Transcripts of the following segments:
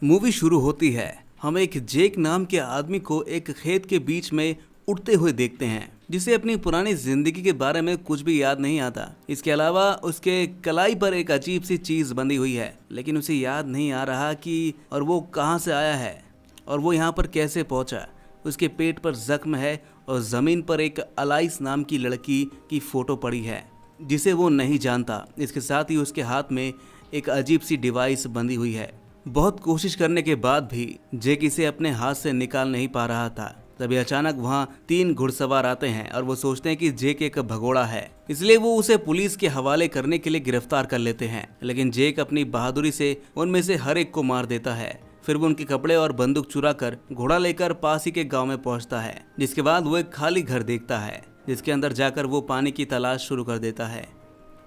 Movie शुरू होती है। हम एक जेक नाम के आदमी को एक खेत के बीच में उड़ते हुए देखते हैं, जिसे अपनी पुरानी जिंदगी के बारे में कुछ भी याद नहीं आता। इसके अलावा उसके कलाई पर एक अजीब सी चीज बंधी हुई है, लेकिन उसे याद नहीं आ रहा कि और वो कहां से आया है और वो यहाँ पर कैसे पहुंचा। उसके पेट पर जख्म है और जमीन पर एक अलाइस नाम की लड़की की फोटो पड़ी है, जिसे वो नहीं जानता। इसके साथ ही उसके हाथ में एक अजीब सी डिवाइस बंधी हुई है। बहुत कोशिश करने के बाद भी जेक इसे अपने हाथ से निकाल नहीं पा रहा था। तभी अचानक वहाँ 3 घुड़सवार आते हैं और वो सोचते हैं कि जेक एक भगोड़ा है, इसलिए वो उसे पुलिस के हवाले करने के लिए गिरफ्तार कर लेते हैं। लेकिन जेक अपनी बहादुरी से उनमें से हर एक को मार देता है। फिर वो उनके कपड़े और बंदूक चुरा कर घोड़ा लेकर पास ही के गाँव में पहुँचता है, जिसके बाद वो एक खाली घर देखता है, जिसके अंदर जाकर वो पानी की तलाश शुरू कर देता है।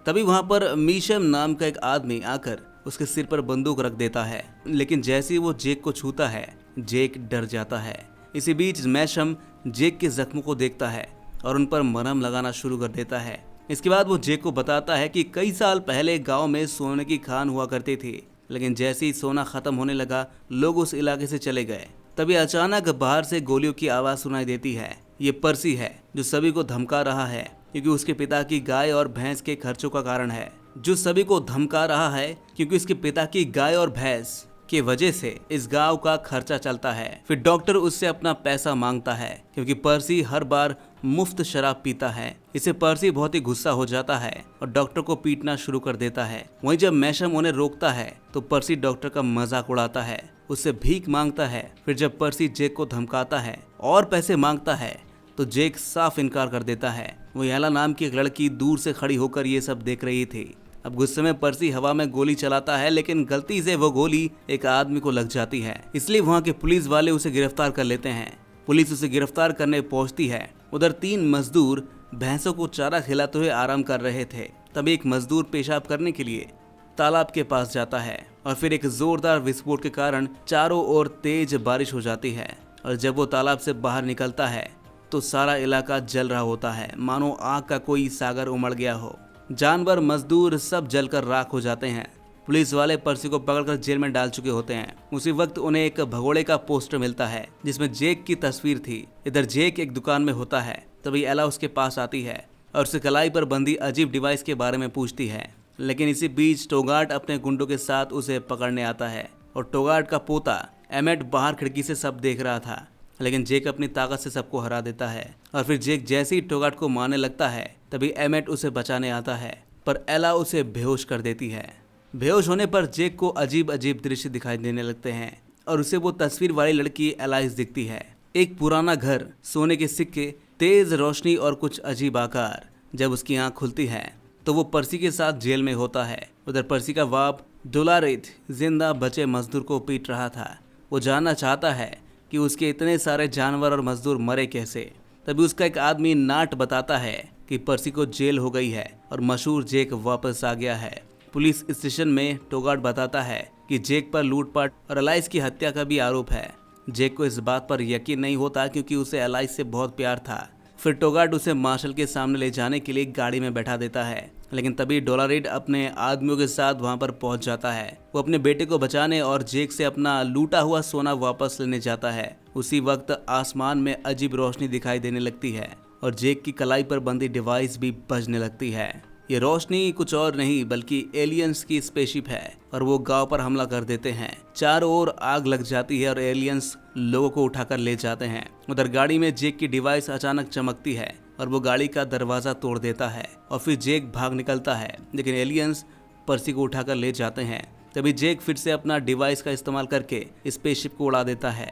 तभी वहाँ पर मीशम नाम का एक आदमी आकर उसके सिर पर बंदूक रख देता है, लेकिन जैसे ही वो जेक को छूता है, जेक डर जाता है। इसी बीच मैशम जेक के जख्मों को देखता है और उन पर मरहम लगाना शुरू कर देता है। इसके बाद वो जेक को बताता है कि कई साल पहले गांव में सोने की खान हुआ करती थी, लेकिन जैसे ही सोना खत्म होने लगा, लोग उस इलाके से चले गए। तभी अचानक बाहर से गोलियों की आवाज सुनाई देती है। ये पर्सी है जो सभी को धमका रहा है, क्योंकि उसके पिता की गाय और भैंस के खर्चों का कारण है। जो सभी को धमका रहा है क्योंकि उसके पिता की गाय और भैंस की वजह से इस गांव का खर्चा चलता है। फिर डॉक्टर उससे अपना पैसा मांगता है, क्योंकि पर्सी हर बार मुफ्त शराब पीता है। इसे पर्सी बहुत ही गुस्सा हो जाता है और डॉक्टर को पीटना शुरू कर देता है। वहीं जब मैशम उन्हें रोकता है तो पर्सी डॉक्टर का मजाक उड़ाता है, उससे भीख मांगता है। फिर जब पर्सी जेक को धमकाता है और पैसे मांगता है तो जेक साफ इनकार कर देता है। वो एला नाम की एक लड़की दूर से खड़ी होकर ये सब देख रही थी। अब गुस्से में पर्सी हवा में गोली चलाता है, लेकिन गलती से वो गोली एक आदमी को लग जाती है, इसलिए वहाँ के पुलिस वाले उसे गिरफ्तार कर लेते हैं। पुलिस उसे गिरफ्तार करने पहुंचती है। उधर 3 मजदूर भैंसों को चारा खिलाते हुए आराम कर रहे थे। तभी एक मजदूर पेशाब करने के लिए तालाब के पास जाता है और फिर एक जोरदार विस्फोट के कारण चारों ओर तेज बारिश हो जाती है। और जब वो तालाब से बाहर निकलता है तो सारा इलाका जल रहा होता है, मानो आग का कोई सागर उमड़ गया हो। जानवर, मजदूर सब जलकर राख हो जाते हैं। पुलिस वाले पर्सी को पकड़कर जेल में डाल चुके होते हैं। उसी वक्त उन्हें एक भगोड़े का पोस्टर मिलता है, जिसमें जेक की तस्वीर थी। इधर जेक एक दुकान में होता है। तभी एला उसके पास आती है और उसे कलाई पर बंधी अजीब डिवाइस के बारे में पूछती है। लेकिन इसी बीच टोगार्ट अपने गुंडों के साथ उसे पकड़ने आता है और टोगार्ट का पोता एमेट बाहर खिड़की से सब देख रहा था। लेकिन जेक अपनी ताकत से सबको हरा देता है और फिर जेक जैसे ही टोगार्ट को मारने लगता है, तभी एमेट उसे बचाने आता है, पर एला उसे बेहोश कर देती है। बेहोश होने पर जेक को अजीब अजीब दृश्य दिखाई देने लगते हैं और उसे वो तस्वीर वाली लड़की एलाइस दिखती है। एक पुराना घर, सोने के सिक्के, तेज रोशनी और कुछ अजीब आकार। जब उसकी आंख खुलती है तो वो पर्सी के साथ जेल में होता है। उधर पर्सी का बाप डोलारिथ जिंदा बचे मजदूर को पीट रहा था। वो जानना चाहता है कि उसके इतने सारे जानवर और मजदूर मरे कैसे। तभी उसका एक आदमी नाट बताता है कि पर्सी को जेल हो गई है और मशहूर जेक वापस आ गया है। पुलिस स्टेशन में टोगार्ट बताता है कि जेक पर लूटपाट और एलाइस की हत्या का भी आरोप है। जेक को इस बात पर यकीन नहीं होता, क्योंकि उसे एलाइस से बहुत प्यार था। फिर टोगार्ट उसे मार्शल के सामने ले जाने के लिए गाड़ी में बैठा देता है, लेकिन तभी डोलारिड अपने आदमियों के साथ वहां पर पहुंच जाता है। वो अपने बेटे को बचाने और जेक से अपना लूटा हुआ सोना वापस लेने जाता है। उसी वक्त आसमान में अजीब रोशनी दिखाई देने लगती है और जेक की कलाई पर बंधी डिवाइस भी बजने लगती है। ये रोशनी कुछ और नहीं बल्कि एलियंस की स्पेसशिप है और वो गांव पर हमला कर देते हैं। चारों ओर आग लग जाती है और एलियंस लोगों को उठाकर ले जाते हैं। उधर गाड़ी में जेक की डिवाइस अचानक चमकती है और वो गाड़ी का दरवाजा तोड़ देता है और फिर जेक भाग निकलता है, लेकिन एलियंस पर्सी को उठाकर ले जाते हैं। तभी जेक फिर से अपना डिवाइस का इस्तेमाल करके स्पेसशिप को उड़ा देता है।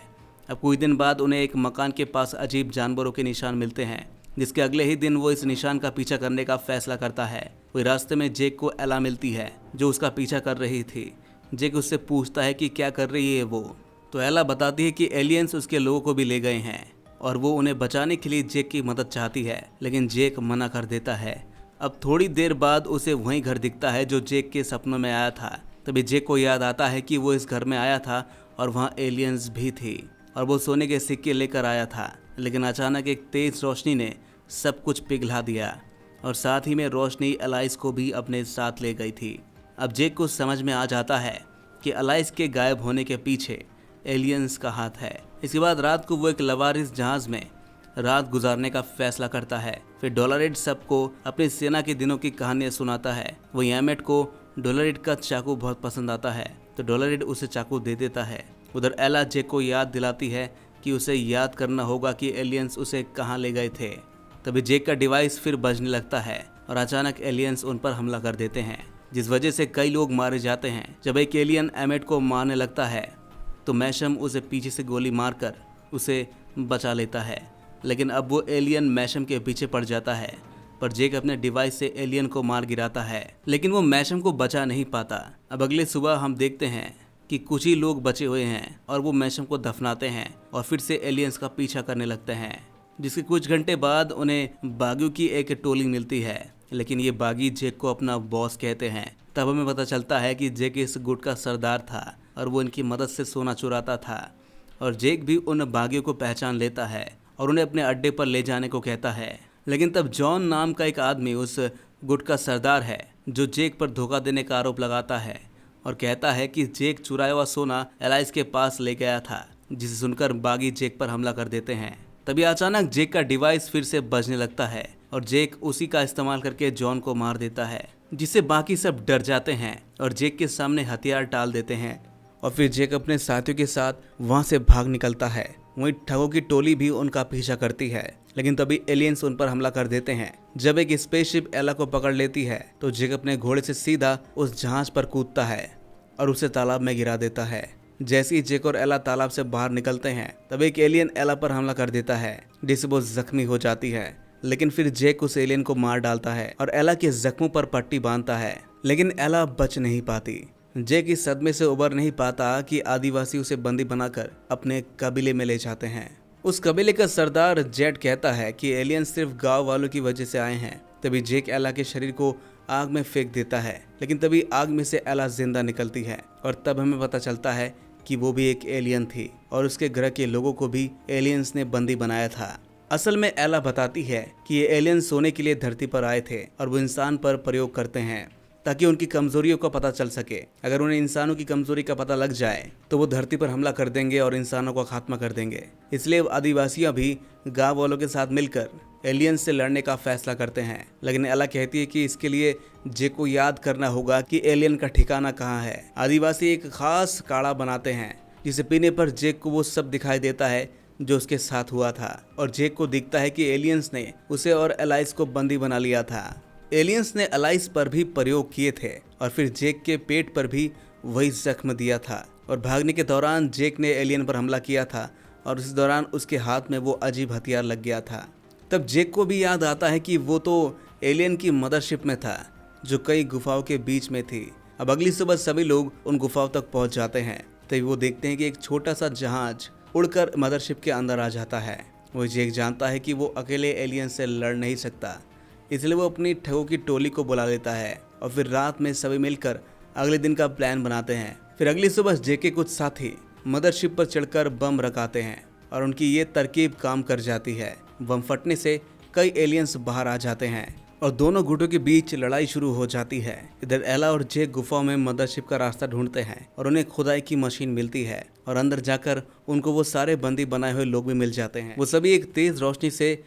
अब कुछ दिन बाद उन्हें एक मकान के पास अजीब जानवरों के निशान मिलते हैं, जिसके अगले ही दिन वो इस निशान का पीछा करने का फैसला करता है। वही रास्ते में जेक को एला मिलती है, जो उसका पीछा कर रही थी। जेक उससे पूछता है कि क्या कर रही है वो, तो एला बताती है कि एलियंस उसके लोगों को भी ले गए हैं और वो उन्हें बचाने के लिए जेक की मदद चाहती है, लेकिन जेक मना कर देता है। अब थोड़ी देर बाद उसे वही घर दिखता है जो जेक के सपनों में आया था। तभी जेक को याद आता है कि वो इस घर में आया था और वहाँ एलियंस भी थी और वो सोने के सिक्के लेकर आया था, लेकिन अचानक एक तेज रोशनी ने सब कुछ पिघला दिया और साथ ही में रोशनी एलाइस को भी अपने साथ ले गई थी। अब जेक को समझ में आ जाता है कि एलाइस के गायब होने के पीछे एलियंस का हाथ है। इसके बाद रात को वो एक लवारिस जहाज में रात गुजारने का फैसला करता है। फिर डोलोरेट सबको अपनी सेना के दिनों की कहानियां सुनाता है। वहीं एमेट को डोलोरेट का चाकू बहुत पसंद आता है तो डोलोरेट उसे चाकू दे देता है। उधर एला जेक को याद दिलाती है कि उसे याद करना होगा कि एलियंस उसे कहाँ ले गए थे। तभी जेक का डिवाइस फिर बजने लगता है और अचानक एलियंस उन पर हमला कर देते हैं, जिस वजह से कई लोग मारे जाते हैं। जब एक एलियन एमेट को मारने लगता है तो मैशम उसे पीछे से गोली मारकर उसे बचा लेता है, लेकिन अब वो एलियन मैशम के पीछे पड़ जाता है। पर जेक अपने डिवाइस से एलियन को मार गिराता है, लेकिन वो मैशम को बचा नहीं पाता। अब अगले सुबह हम देखते हैं कि कुछ ही लोग बचे हुए हैं और वो मैशम को दफनाते हैं और फिर से एलियंस का पीछा करने लगते हैं। जिसके कुछ घंटे बाद उन्हें बागियों की एक टोली मिलती है, लेकिन ये बागी जेक को अपना बॉस कहते हैं। तब हमें पता चलता है कि जेक इस गुट का सरदार था और वो इनकी मदद से सोना चुराता था। और जेक भी उन बागियों को पहचान लेता है और उन्हें अपने अड्डे पर ले जाने को कहता है। लेकिन तब जॉन नाम का एक आदमी उस गुट का सरदार है जो जेक पर धोखा देने का आरोप लगाता है और कहता है कि जेक चुराया हुआ सोना एलाइस के पास ले गया था, जिसे सुनकर बागी जेक पर हमला कर देते हैं। तभी अचानक जेक का डिवाइस फिर से बजने लगता है और जेक उसी का इस्तेमाल करके जॉन को मार देता है, जिससे बाकी सब डर जाते हैं और जेक के सामने हथियार टाल देते हैं। और फिर जेक अपने साथियों के साथ वहां से भाग निकलता है। वहीं ठगों की टोली भी उनका पीछा करती है, लेकिन तभी एलियंस उन पर हमला कर देते हैं। जब एक स्पेसशिप एला को पकड़ लेती है तो जेक अपने घोड़े से सीधा उस जहाज पर कूदता है और उसे तालाब में गिरा देता है। जैसे ही जेक और एला तालाब से बाहर निकलते हैं तब एक एलियन एला पर हमला कर देता है, जिससे वो जख्मी हो जाती है। लेकिन फिर जेक उस एलियन को मार डालता है और एला के जख्मों पर पट्टी बांधता है, लेकिन एला बच नहीं पाती। जेक इस सदमे से उबर नहीं पाता कि आदिवासी उसे बंदी बनाकर अपने कबीले में ले जाते हैं। उस कबीले का सरदार जेड कहता है कि एलियन सिर्फ गांव वालों की वजह से आए हैं। तभी जेक एला के शरीर को आग में फेंक देता है, लेकिन तभी आग में से एला जिंदा निकलती है और तब हमें पता चलता है कि वो भी एक एलियन थी और उसके ग्रह के लोगों को भी एलियंस ने बंदी बनाया था। असल में एला बताती है कि ये एलियन सोने के लिए धरती पर आए थे और वो इंसान पर प्रयोग करते हैं ताकि उनकी कमजोरियों का पता चल सके। अगर उन्हें इंसानों की कमजोरी का पता लग जाए तो वो धरती पर हमला कर देंगे और इंसानों का खात्मा कर देंगे। इसलिए आदिवासियां भी गांव वालों के साथ मिलकर एलियंस से लड़ने का फैसला करते हैं। लेकिन एला कहती है कि इसके लिए जेक को याद करना होगा कि एलियन का ठिकाना कहाँ है। आदिवासी एक खास काढ़ा बनाते हैं जिसे पीने पर जेक को वो सब दिखाई देता है जो उसके साथ हुआ था और जेक को दिखता है कि एलियंस ने उसे और एलाइस को बंदी बना लिया था। एलियंस ने एलाइस पर भी प्रयोग किए थे और फिर जेक के पेट पर भी वही जख्म दिया था और भागने के दौरान जेक ने एलियन पर हमला किया था और उस दौरान उसके हाथ में वो अजीब हथियार लग गया था। तब जेक को भी याद आता है कि वो तो एलियन की मदरशिप में था जो कई गुफाओं के बीच में थी। अब अगली सुबह सभी लोग उन गुफाओं तक पहुंच जाते हैं तभी वो देखते हैं कि एक छोटा सा जहाज उड़कर मदरशिप के अंदर आ जाता है। वो जेक जानता है कि वो अकेले एलियन से लड़ नहीं सकता, इसलिए वो अपनी ठगों की टोली को बुला लेता है और फिर रात में सभी मिलकर अगले दिन का प्लान बनाते हैं। फिर अगली सुबह जेक के कुछ साथी मदरशिप पर चढ़कर बम रखाते हैं और उनकी ये तरकीब काम कर जाती है। बम फटने से कई एलियंस बाहर आ जाते हैं और दोनों गुटों के बीच लड़ाई शुरू हो जाती है। इधर एला और जेक गुफाओं में मदरशिप का रास्ता ढूंढते हैं और उन्हें खुदाई की मशीन मिलती है और अंदर जाकर उनको वो सारे बंदी बनाए हुए लोग भी मिल जाते हैं। वो सभी एक तेज रोशनी से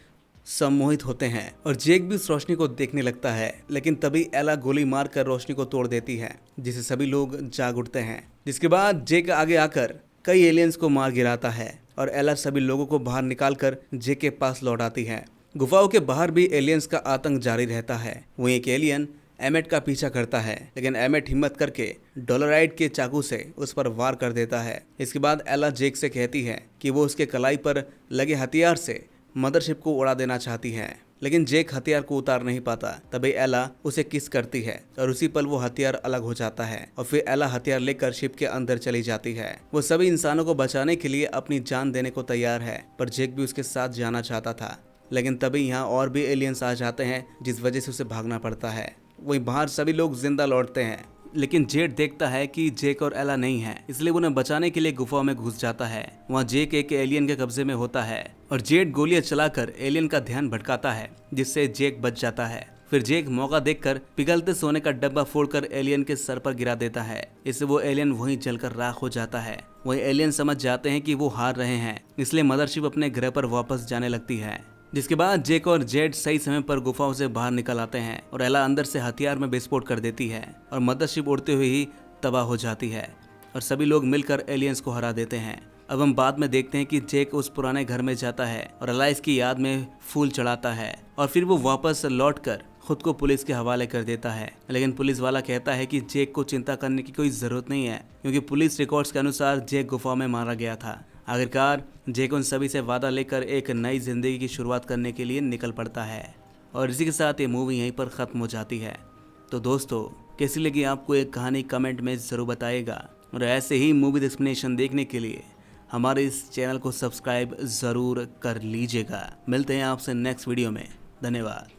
सम्मोहित होते हैं और जेक भी उस रोशनी को देखने लगता है, लेकिन तभी एला गोली मारकर रोशनी को तोड़ देती है, जिससे सभी लोग जाग उठते हैं। जिसके बाद जेक आगे आकर कई एलियंस को मार गिराता है और एला सभी लोगों को बाहर निकालकर जेक के पास लौट आती है। गुफाओं के बाहर भी एलियंस का आतंक जारी रहता है। वहीं एक एलियन एमेट का पीछा करता है, लेकिन एमेट हिम्मत करके डोलोराइट के चाकू से उस पर वार कर देता है। इसके बाद एला जेक से कहती है कि वो उसके कलाई पर लगे हथियार से मदरशिप को उड़ा देना चाहती है, लेकिन जेक हथियार को उतार नहीं पाता। तभी एला उसे किस करती है और उसी पल वो हथियार अलग हो जाता है और फिर एला हथियार लेकर शिप के अंदर चली जाती है। वो सभी इंसानों को बचाने के लिए अपनी जान देने को तैयार है, पर जेक भी उसके साथ जाना चाहता था। लेकिन तभी यहाँ और भी एलियंस आ जाते हैं, जिस वजह से उसे भागना पड़ता है। वहीं बाहर सभी लोग जिंदा लौटते हैं, लेकिन जेड देखता है कि जेक और एला नहीं है, इसलिए वो उन्हें बचाने के लिए गुफा में घुस जाता है। वहाँ जेक एक एलियन के कब्जे में होता है और जेड गोलियां चलाकर एलियन का ध्यान भटकाता है, जिससे जेक बच जाता है। फिर जेक मौका देखकर पिघलते सोने का डब्बा फोड़कर एलियन के सर पर गिरा देता है। इससे वो एलियन वहीं जलकर राख हो जाता है। वही एलियन समझ जाते हैं कि वो हार रहे हैं, इसलिए मदरशिप अपने ग्रह पर वापस जाने लगती है। जिसके बाद जेक और जेड सही समय पर गुफाओं से बाहर निकल आते हैं और एला अंदर से हथियार में विस्फोट कर देती है और मदरशिप उड़ते हुए ही तबाह हो जाती है और सभी लोग मिलकर एलियंस को हरा देते हैं। अब हम बाद में देखते हैं कि जेक उस पुराने घर में जाता है और एलाइस की याद में फूल चढ़ाता है और फिर वो वापस लौटकर खुद को पुलिस के हवाले कर देता है। लेकिन पुलिस वाला कहता है कि जेक को चिंता करने की कोई जरूरत नहीं है, क्योंकि पुलिस रिकॉर्ड्स के अनुसार जेक गुफा में मारा गया था। आखिरकार जेक उन सभी से वादा लेकर एक नई जिंदगी की शुरुआत करने के लिए निकल पड़ता है और इसी के साथ ये मूवी यहीं पर खत्म हो जाती है। तो दोस्तों, कैसी लगी आपको एक कहानी कमेंट में ज़रूर बताइएगा और ऐसे ही मूवी एक्सप्लेनेशन देखने के लिए हमारे इस चैनल को सब्सक्राइब ज़रूर कर लीजिएगा। मिलते हैं आपसे नेक्स्ट वीडियो में। धन्यवाद।